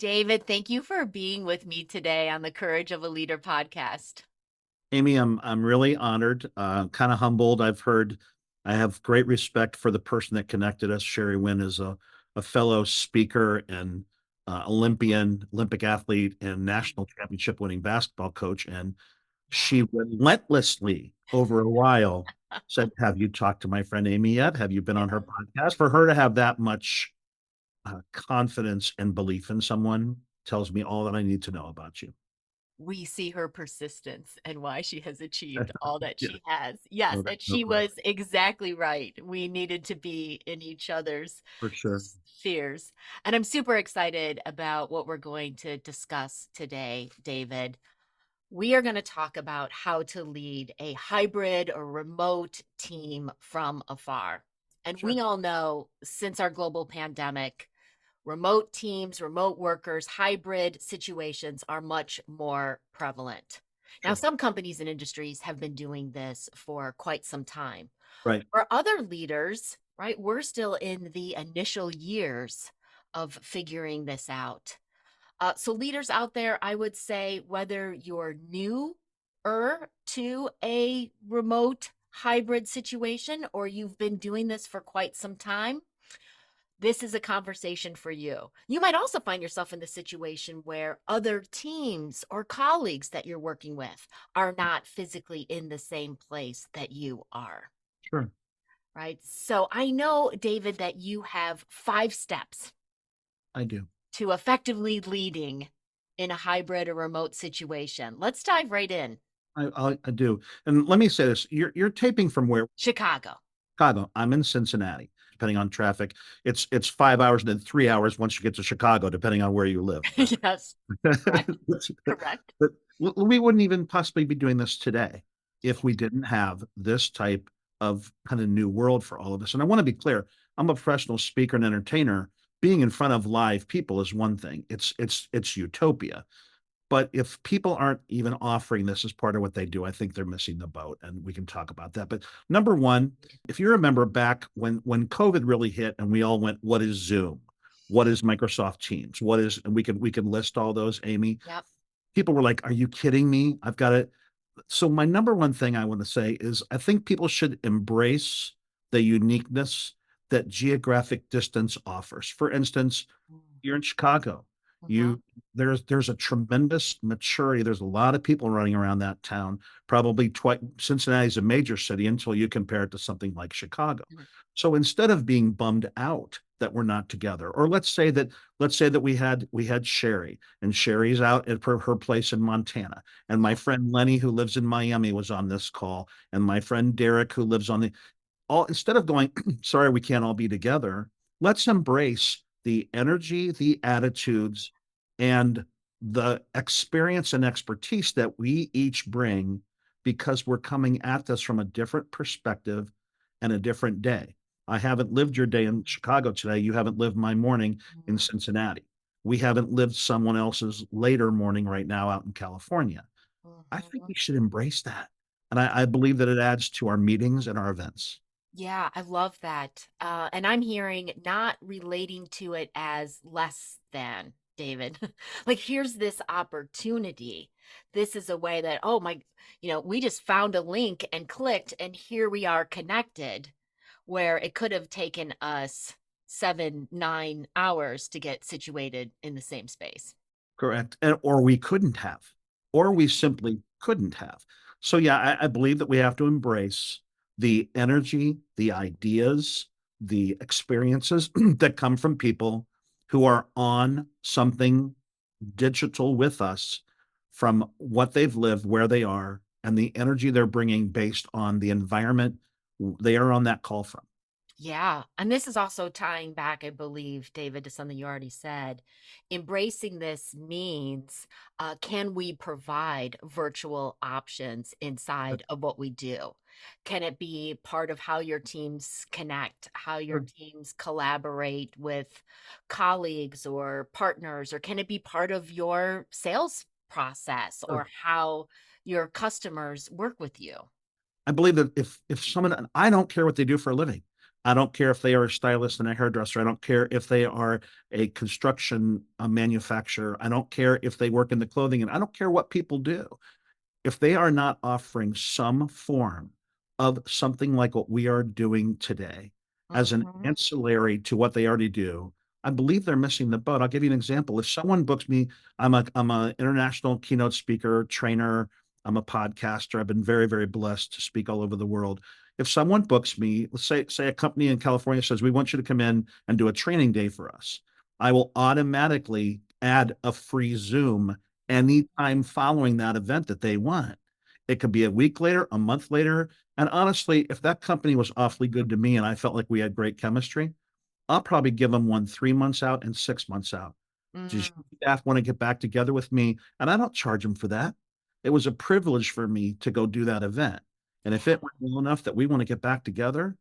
David, thank you for being with me today on the Courage of a Leader podcast. Amy, I'm really honored, kind of humbled. I have great respect for the person that connected us. Sherry Wynn is a fellow speaker and Olympic athlete, and national championship winning basketball coach. And she relentlessly, over a while, said, "Have you talked to my friend Amy yet? Have you been on her Yeah. podcast?" For her to have that much confidence and belief in someone tells me all that I need to know about you. We see her persistence and why she has achieved all that Yeah, she has. Yes, and no she question, was exactly right. We needed to be in each other's for sure. spheres. And I'm super excited about what we're going to discuss today, David. We are going to talk about how to lead a hybrid or remote team from afar. And Sure. we all know since our global pandemic, remote teams, remote workers, hybrid situations are much more prevalent. Now, Sure. some companies and industries have been doing this for quite some time. Right. For other leaders, right, we're still in the initial years of figuring this out. So, leaders out there, I would say whether you're new to a remote hybrid situation or you've been doing this for quite some time, this is a conversation for you. You might also find yourself in the situation where other teams or colleagues that you're working with are not physically in the same place that you are, Sure. right? So I know, David, that you have 5 steps I do. to effectively leading in a hybrid or remote situation. Let's dive right in. I do. And let me say this. You're taping from where? Chicago. Chicago. I'm in Cincinnati. Depending on traffic, it's 5 hours and then 3 hours once you get to Chicago, depending on where you live. Yes, correct. Correct. But we wouldn't even possibly be doing this today if we didn't have this type of kind of new world for all of us. And I want to be clear, I'm a professional speaker and entertainer. Being in front of live people is one thing. It's utopia. But if people aren't even offering this as part of what they do, I think they're missing the boat, and we can talk about that. But number one, if you remember back when COVID really hit, and we all went, "What is Zoom? What is Microsoft Teams? What is?" And we can list all those, Amy. Yep. People were like, "Are you kidding me? I've got it." So my number one thing I want to say is I think people should embrace the uniqueness that geographic distance offers. For instance, you're in Chicago. Mm-hmm. You there's a tremendous maturity. There's a lot of people running around that town. Probably twice. Cincinnati's a major city until you compare it to something like Chicago. So instead of being bummed out that we're not together, or let's say that we had Sherry, and Sherry's out at her place in Montana, and my friend Lenny who lives in Miami was on this call, and my friend Derek who lives on the all instead of going, "Sorry, we can't all be together," let's embrace the energy, the attitudes, and the experience and expertise that we each bring because we're coming at this from a different perspective and a different day. I haven't lived your day in Chicago today. You haven't lived my morning in Mm-hmm. Cincinnati. We haven't lived someone else's later morning right now out in California. I think Mm-hmm. we should embrace that. And I believe that it adds to our meetings and our events. Yeah, I love that. And I'm hearing not relating to it as less than, David. Like, here's this opportunity. This is a way that, oh my, we just found a link and clicked, and here we are connected, where it could have taken us 7, 9 hours to get situated in the same space. Correct. Or we couldn't have, or we simply couldn't have. So, yeah, I believe that we have to embrace the energy, the ideas, the experiences that come from people who are on something digital with us from what they've lived, where they are, and the energy they're bringing based on the environment they are on that call from. Yeah. And this is also tying back, I believe, David, to something you already said. Embracing this means can we provide virtual options inside of what we do? Can it be part of how your teams connect, how your Sure. teams collaborate with colleagues or partners, or can it be part of your sales process Sure. or how your customers work with you? I believe that if someone, I don't care what they do for a living. I don't care if they are a stylist and a hairdresser. I don't care if they are a construction manufacturer. I don't care if they work in the clothing, and I don't care what people do. If they are not offering some form of something like what we are doing today as an Mhm. ancillary to what they already do, I believe they're missing the boat. I'll give you an example. If someone books me, I'm a international keynote speaker, trainer, I'm a podcaster. I've been very, very blessed to speak all over the world. If someone books me, let's say a company in California says, we want you to come in and do a training day for us, I will automatically add a free Zoom anytime following that event that they want. It could be a week later, a month later. And honestly, if that company was awfully good to me and I felt like we had great chemistry, I'll probably give them one 3 months out and 6 months out. Just Mm, staff want to get back together with me, and I don't charge them for that. It was a privilege for me to go do that event. And if it yeah, went well enough that we want to get back together,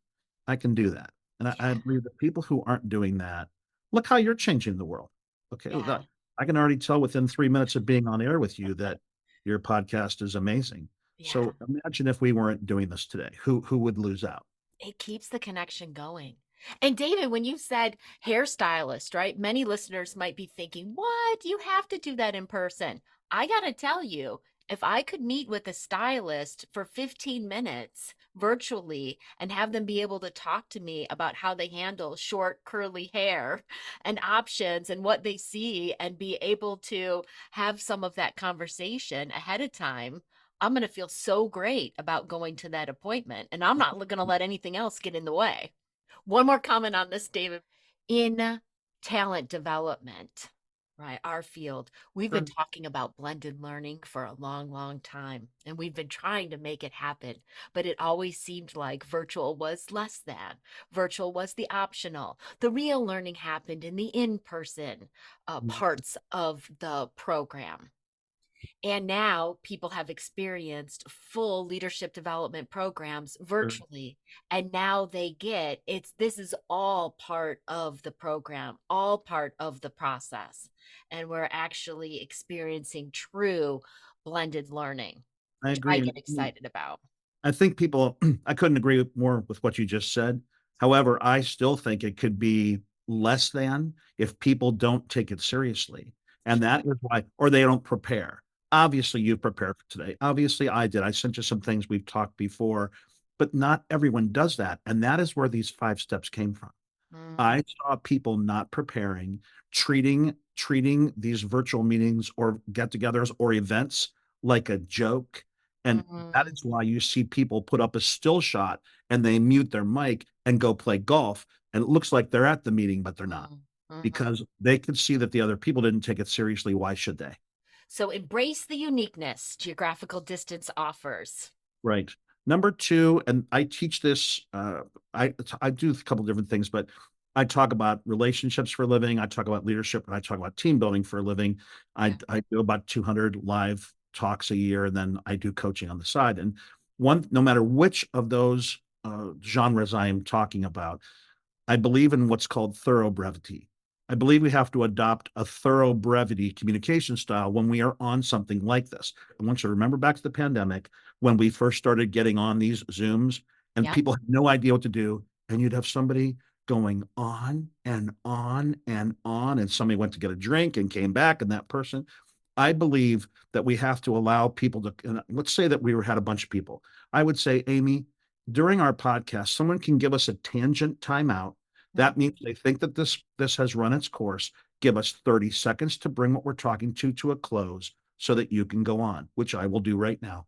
I can do that. And I yeah, believe that people who aren't doing that, look how you're changing the world. Okay. Well, yeah, I can already tell within 3 minutes of being on air with you that your podcast is amazing. yeah. So imagine if we weren't doing this today, who would lose out? It keeps the connection going. And David, when you said hairstylist, right? Many listeners might be thinking, what? You have to do that in person. I got to tell you, if I could meet with a stylist for 15 minutes virtually and have them be able to talk to me about how they handle short, curly hair and options and what they see, and be able to have some of that conversation ahead of time, I'm going to feel so great about going to that appointment. And I'm not going to let anything else get in the way. One more comment on this, David. In talent development, right, our field, we've been Sure. talking about blended learning for a long, long time. And we've been trying to make it happen. But it always seemed like virtual was less than. Virtual was the optional. The real learning happened in the in person parts of the program. And now people have experienced full leadership development programs Sure. virtually. And now they get this is all part of the program, all part of the process. And we're actually experiencing true blended learning, I which I agree. get excited about. I think people, I couldn't agree more with what you just said. However, I still think it could be less than if people don't take it seriously. And that is why, or they don't prepare. Obviously, you prepared for today. Obviously, I did. I sent you some things we've talked before, but not everyone does that. And that is where these 5 steps came from. Mm, I saw people not preparing, treating these virtual meetings or get-togethers or events like a joke, and that mm, is why you see people put up a still shot and they mute their mic and go play golf, and it looks like they're at the meeting, but they're not, mm, mhm. because they could see that the other people didn't take it seriously. Why should they? So embrace the uniqueness geographical distance offers. Right. Number two, and I teach this, I do a couple different things, but I talk about relationships for a living. I talk about leadership, and I talk about team building for a living. I, Yeah. I do about 200 live talks a year, and then I do coaching on the side. And no matter which of those genres I am talking about, I believe in what's called thorough brevity. I believe we have to adopt a thorough brevity communication style when we are on something like this. I want you to remember back to the pandemic when we first started getting on these Zooms and Yep. people had no idea what to do. And you'd have somebody going on and on and on. And somebody went to get a drink and came back, and that person. I believe that we have to allow people to, and let's say that had a bunch of people. I would say, Amy, during our podcast, someone can give us a tangent timeout. That means Mhm. they think that this has run its course. Give us 30 seconds to bring what we're talking to a close so that you can go on, which I will do right now.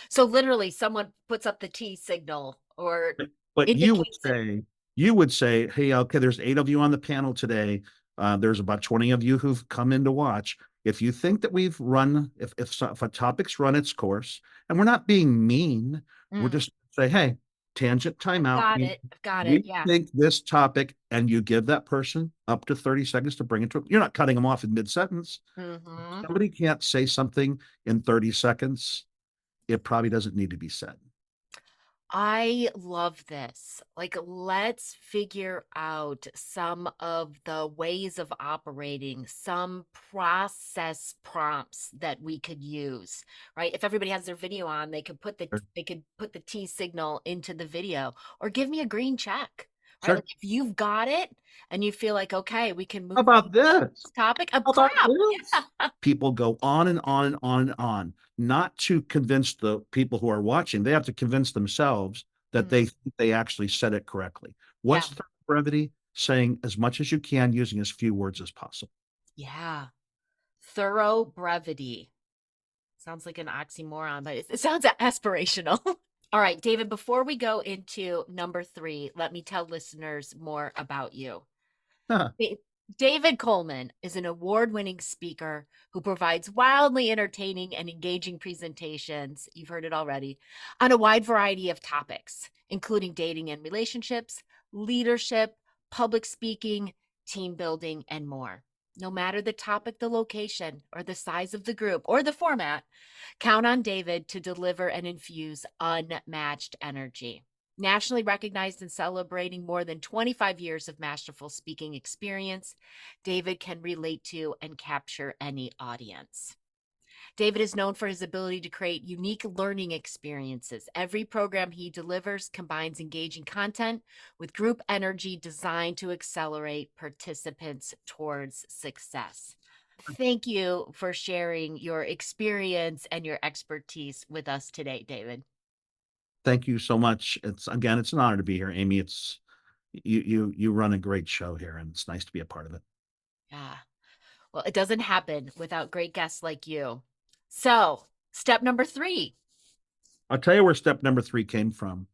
So literally someone puts up the T signal or But indicates it. you would say, hey, okay, there's 8 of you on the panel today. There's about 20 of you who've come in to watch. If you think that we've run, if a topic's run its course, and we're not being mean, we're Mm, just say, hey, tangent I've timeout. got it. I've got it. We Yeah. think this topic, and you give that person up to 30 seconds to bring it to. You're not cutting them off in mid sentence. Hmm. Somebody can't say something in 30 seconds. It probably doesn't need to be said. I love this. Like, let's figure out some of the ways of operating, some process prompts that we could use, right? If everybody has their video on, they could put the T signal into the video or give me a green check, right? Sure. Like if you've got it and you feel like, okay, we can How move about this? this topic, a How about clap. this? People go on and on and on and on, not to convince the people who are watching. They have to convince themselves that Mm, they actually said it correctly. yeah. What's the brevity? Saying as much as you can using as few words as possible. Yeah. Thorough brevity. Sounds like an oxymoron, but it sounds aspirational. All right, David, before we go into number three, let me tell listeners more about you. Da- David Coleman is an award winning speaker who provides wildly entertaining and engaging presentations. You've heard it already on a wide variety of topics, including dating and relationships, leadership, public speaking, team building, and more. No matter the topic, the location, or the size of the group, or the format, count on David to deliver and infuse unmatched energy. Nationally recognized and celebrating more than 25 years of masterful speaking experience, David can relate to and capture any audience. David is known for his ability to create unique learning experiences. Every program he delivers combines engaging content with group energy designed to accelerate participants towards success. Thank you for sharing your experience and your expertise with us today, David. Thank you so much. It's an honor to be here, Amy. It's you run a great show here, and it's nice to be a part of it. Yeah. Well, it doesn't happen without great guests like you. So, step number three. I'll tell you where step number three came from.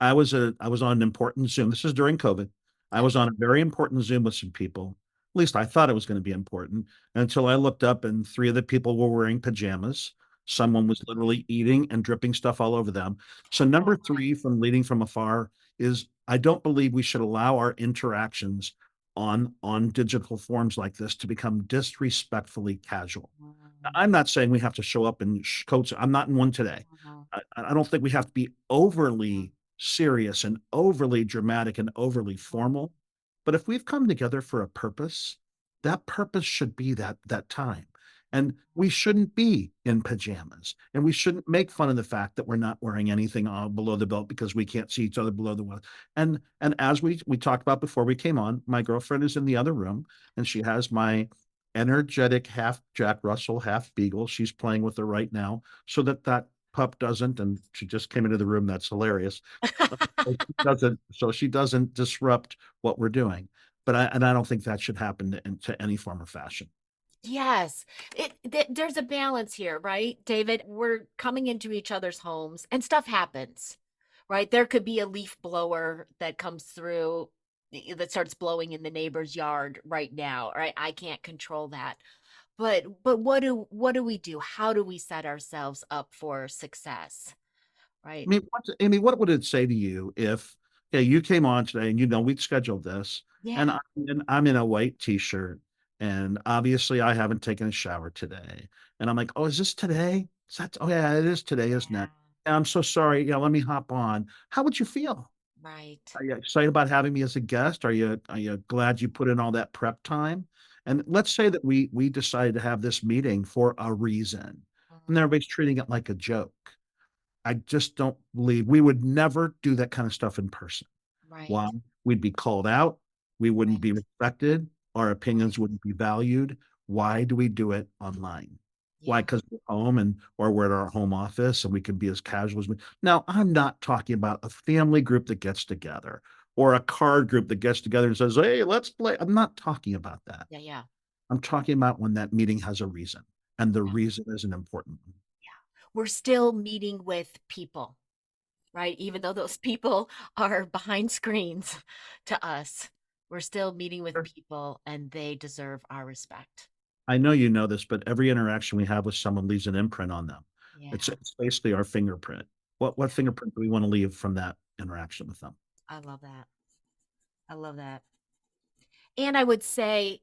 I was on an important Zoom. This is during COVID. I Yep. was on a very important Zoom with some people. At least I thought it was going to be important until I looked up and three of the people were wearing pajamas. Someone was literally eating and dripping stuff all over them. So number three from leading from afar is I don't believe we should allow our interactions on digital forms like this to become disrespectfully casual. I'm not saying we have to show up in coats. I'm not in one today. I don't think we have to be overly serious and overly dramatic and overly formal. But if we've come together for a purpose, that purpose should be that time. And we shouldn't be in pajamas. And we shouldn't make fun of the fact that we're not wearing anything below the belt because we can't see each other below the belt. And as we talked about before we came on, my girlfriend is in the other room and she has my energetic half Jack Russell, half Beagle. She's playing with her right now so that pup doesn't, and she just came into the room. That's hilarious. So she doesn't disrupt what we're doing. But I don't think that should happen to any form or fashion. Yes, there's a balance here, right, David? We're coming into each other's homes and stuff happens, right? There could be a leaf blower that comes through that starts blowing in the neighbor's yard right now, right? I can't control that. But what do we do? How do we set ourselves up for success, right? Amy, what would it say to you if you came on today and we'd scheduled this and Yeah. I'm in a white t-shirt and obviously I haven't taken a shower today and I'm like, oh, is this today? Oh yeah, it is today, isn't Yeah. it? And I'm so sorry. Yeah, let me hop on. How would you feel? Right. Are you excited about having me as a guest? Are you glad you put in all that prep time? And let's say that we decided to have this meeting for a reason, and Mhm. everybody's treating it like a joke. I just don't believe we would never do that kind of stuff in person. Right. Why? We'd be called out. We wouldn't be Right. respected. Our Right. opinions wouldn't be valued. Why do we do it online? Why? Yeah. Because we're home and or we're at our home office and we can be as casual as we. Now, I'm not talking about a family group that gets together or a card group that gets together and says, "Hey, let's play." I'm not talking about that. Yeah. Yeah. I'm talking about when that meeting has a reason, and the Yeah. reason is an important one. We're still meeting with people, right? Even though those people are behind screens to us, we're still meeting with people and they deserve our respect. I know you know this, but every interaction we have with someone leaves an imprint on them. It's Yeah. it's basically our fingerprint. What Yeah. fingerprint do we want to leave from that interaction with them? I love that. I love that. And I would say,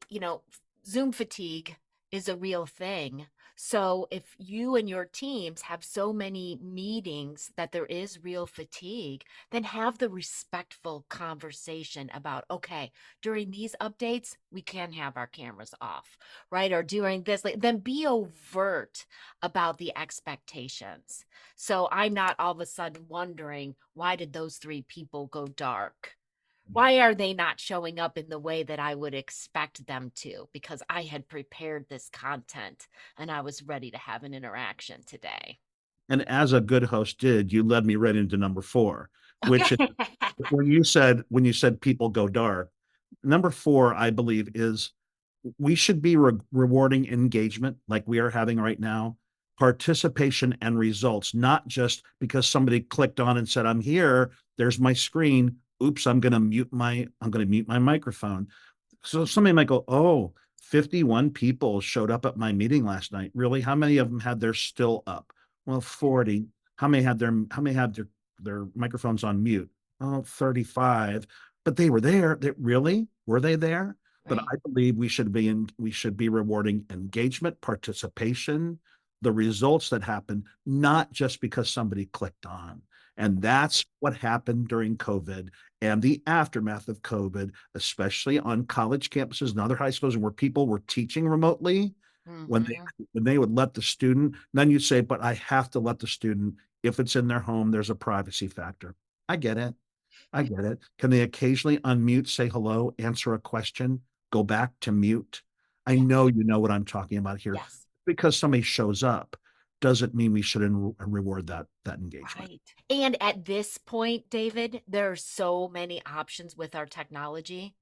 Zoom fatigue is a real thing. So if you and your teams have so many meetings that there is real fatigue, then have the respectful conversation about, okay, during these updates, we can have our cameras off, right? Or during this, like, then be overt about the expectations. So I'm not all of a sudden wondering, why did those three people go dark? Why are they not showing up in the way that I would expect them to? Because I had prepared this content and I was ready to have an interaction today. And as a good host did, you led me right into number 4, which is Okay. when you said people go dark, number 4, I believe, is we should be rewarding engagement like we are having right now, participation and results, not just because somebody clicked on and said, "I'm here, there's my screen. Oops, I'm gonna mute my microphone." So somebody might go, "Oh, 51 people showed up at my meeting last night. Really? How many of them had their still up?" Well, 40. How many had their microphones on mute? Oh, 35. But they were there. Really? Were they there? But Right. I believe we should be rewarding engagement, participation, the results that happen, not just because somebody clicked on. And that's what happened during COVID and the aftermath of COVID, especially on college campuses and other high schools where people were teaching remotely, when they Mm-hmm. when they would let the student, then you say, "But I have to let the student if it's in their home, there's a privacy factor." I get it. I get it. Can they occasionally unmute, say hello, answer a question, go back to mute? I Yeah. know you know what I'm talking about here. Yes. Because somebody shows up doesn't mean we shouldn't reward that engagement. Right. And at this point, David, there are so many options with our technology.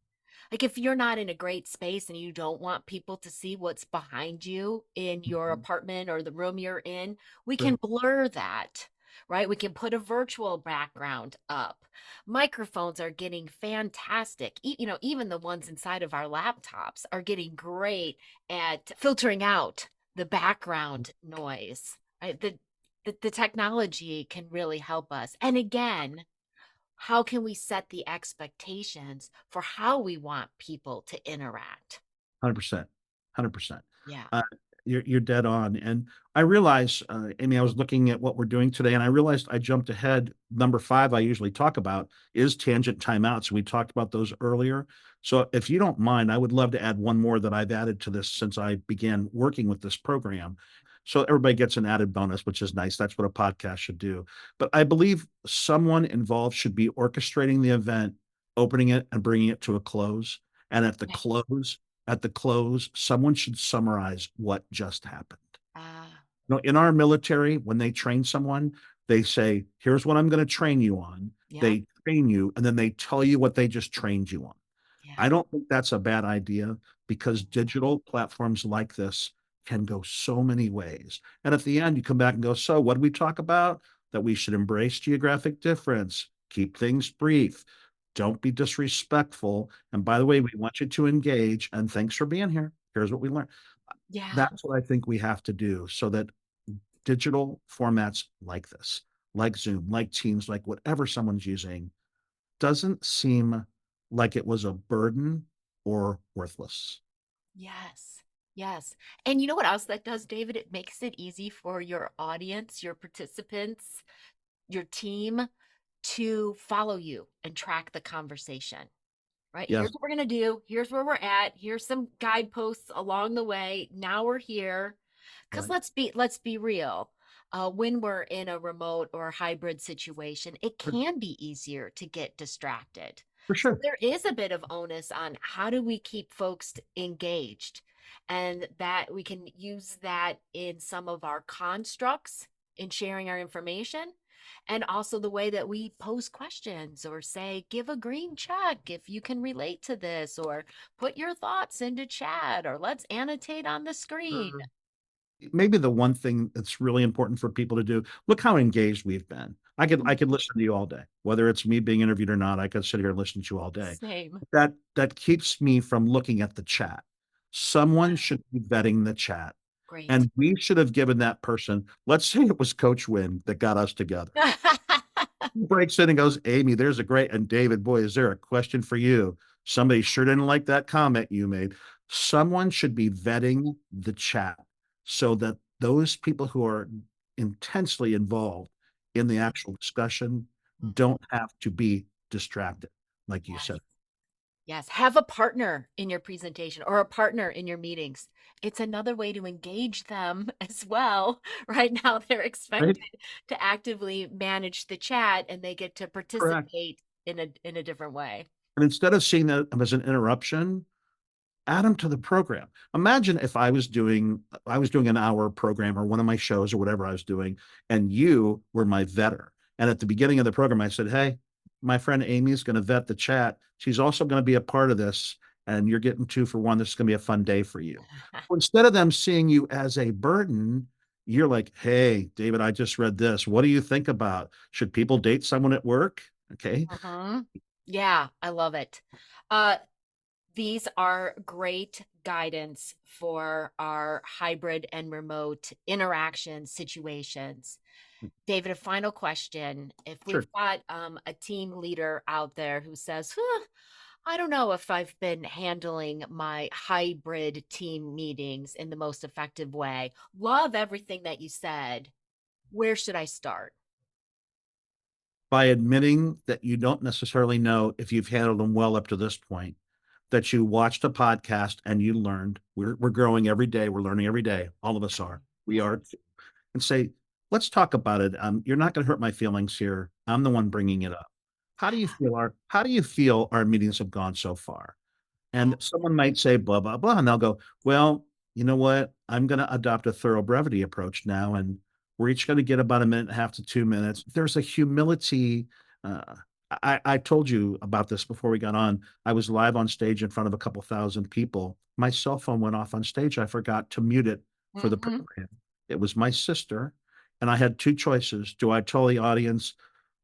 Like if you're not in a great space and you don't want people to see what's behind you in your Mhm. apartment or the room you're in, we can Right. blur that, right? We can put a virtual background up. Microphones are getting fantastic. Even the ones inside of our laptops are getting great at filtering out the background noise, right? The technology can really help us. And again, how can we set the expectations for how we want people to interact? 100%. 100%. Yeah. Uh, you're dead on, and I realize, Amy, I was looking at what we're doing today, and I realized I jumped ahead. Number 5 I usually talk about is tangent timeouts, we talked about those earlier. So if you don't mind, I would love to add one more that I've added to this since I began working with this program. So everybody gets an added bonus, which is nice. That's what a podcast should do. But I believe someone involved should be orchestrating the event, opening it, and bringing it to a close. And Right. at the close, someone should summarize what just happened. Ah, In our military, when they train someone, they say, "Here's what I'm going to train you on." yeah. They train you, and then they tell you what they just trained you on. Yeah. I don't think that's a bad idea because Mhm. digital platforms like this can go so many ways. And at the end, you come back and go, "So, what did we talk about? That we should embrace geographic difference, keep things brief, don't be disrespectful. And by the way, we want you to engage. And thanks for being here. Here's what we learned." Yeah. That's what I think we have to do so that digital formats like this, like Zoom, like Teams, like whatever someone's using, doesn't seem like it was a burden or worthless. Yes. Yes. And you know what else that does, David? It makes it easy for your audience, your participants, your team to follow you and track the conversation. Right? Yes, Here's what we're going to do. Here's where we're at. Here's some guideposts along the way. Now we're here. Cuz right. let's be real. When we're in a remote or hybrid situation, it For, can be easier to get distracted. for So sure. there is a bit of onus on how do we keep folks engaged, and that we can use that in some of our constructs in sharing our information, and also the way that we pose questions or say, give a green check if you can relate to this, or put your thoughts into chat, or let's annotate on the screen. Maybe the one thing that's really important for people to do, look how engaged we've been. I could listen to you all day. Whether it's me being interviewed or not, I could sit here and listen to you all day. Same. That keeps me from looking at the chat. Someone should be vetting the chat. Great. And we should have given that person, let's say it was Coach Wynn that got us together. He breaks in and goes, "Amy, there's a great," and David, boy, is there a question for you. Somebody sure didn't like that comment you made. Someone should be vetting the chat so that those people who are intensely involved in the actual discussion Mhm. don't have to be distracted, like you Yes. said. Yes. Have a partner in your presentation or a partner in your meetings. It's another way to engage them as well. Right now, they're Right? expected to actively manage the chat and they get to Correct. participate in a different way. And instead of seeing that as an interruption, add them to the program. Imagine if I was doing an hour program or one of my shows or whatever I was doing, and you were my vetter. And at the beginning of the program, I said, "Hey, my friend Amy's going to vet the chat. She's also going to be a part of this, and you're getting two for one. This is going to be a fun day for you." Well, instead of them seeing you as a burden, you're like, "Hey, David, I just read this. What do you think about? Should people date someone at work?" Okay. Mhm. Yeah, I love it. Uh, these are great guidance for our hybrid and remote interaction situations. David, a final question. If Sure. we've got a team leader out there who says, "Huh, I don't know if I've been handling my hybrid team meetings in the most effective way. Love everything that you said. Where should I start?" By admitting that you don't necessarily know if you've handled them well up to this point, that you watched a podcast and you learned. We're growing every day. We're learning every day. All of us are. We Yeah. are. And say, let's talk about it. You're not going to hurt my feelings here. I'm the one bringing it up. How do you feel our meetings have gone so far? And someone might say blah, blah, blah. And they'll go, well, you know what? I'm going to adopt a thorough brevity approach now. And we're each going to get about a minute and a half to 2 minutes. There's a humility. Uh, I told you about this before we got on. I was live on stage in front of a couple thousand people. My cell phone went off on stage. I forgot to mute it for the Hmm. program. It was my sister. And I had two choices. Do I tell the audience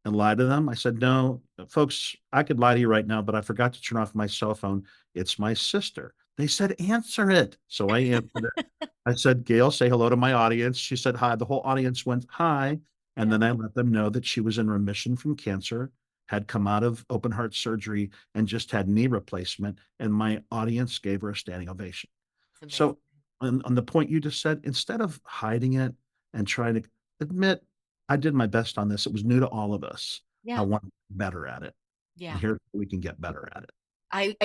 and lie to them? I said, no, folks, I could lie to you right now, but I forgot to turn off my cell phone. It's my sister. They said, answer it. So I answered it. I said, Gail, say hello to my audience. She said, hi. The whole audience went, hi. And Yeah. then I let them know that she was in remission from cancer, had come out of open heart surgery, and just had knee replacement. And my audience gave her a standing ovation. It's amazing. So, on the point you just said, instead of hiding it and trying to admit, I did my best on this, it was new to all of us. I Yeah. want better at it. And Yeah. here we can get better at it. I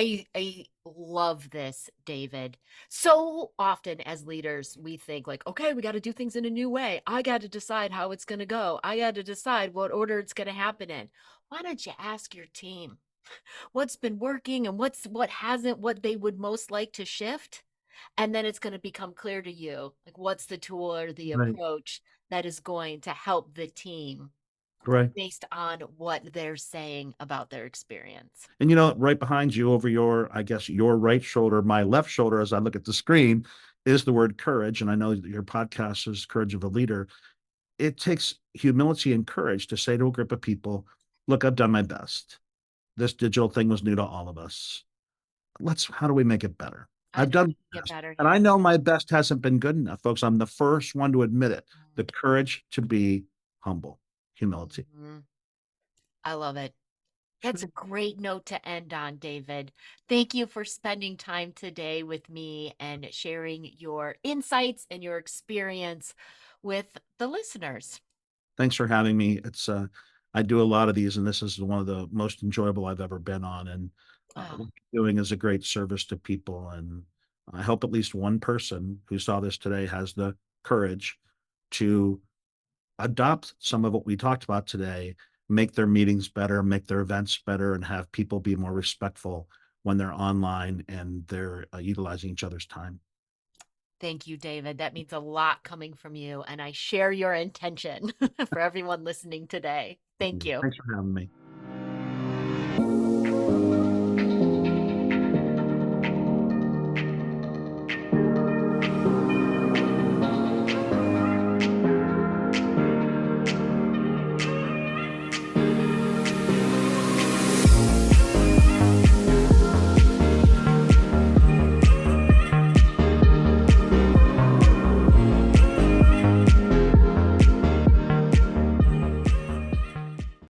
love this, David. So often as leaders, we think like, okay, we got to do things in a new way. I got to decide how it's going to go. I got to decide what order it's going to happen in. Why don't you ask your team what's been working and what hasn't, what they would most like to shift? And then it's going to become clear to you, like what's the tool or the Right. approach that is going to help the team Right. based on what they're saying about their experience. And right behind you over I guess, your right shoulder, my left shoulder, as I look at the screen, is the word courage. And I know that your podcast is Courage of a Leader. It takes humility and courage to say to a group of people, look, I've done my best. This digital thing was new to all of us. How do we make it better? And I've how do done you my get best. better? And Yeah. I know my best hasn't been good enough, folks. I'm the first one to admit it. The courage to be humble, humility. Mhm. I love it. That's a Sure. great note to end on, David. Thank you for spending time today with me and sharing your insights and your experience with the listeners. Thanks for having me. I do a lot of these, and this is one of the most enjoyable I've ever been on. And Oh, what you're doing is a great service to people. And I hope at least one person who saw this today has the courage to adopt some of what we talked about today, make their meetings better, make their events better, and have people be more respectful when they're online and they're utilizing each other's time. thank you, David. That means a lot coming from you, and I share your intention for everyone listening today. Thank you. Thanks for having me.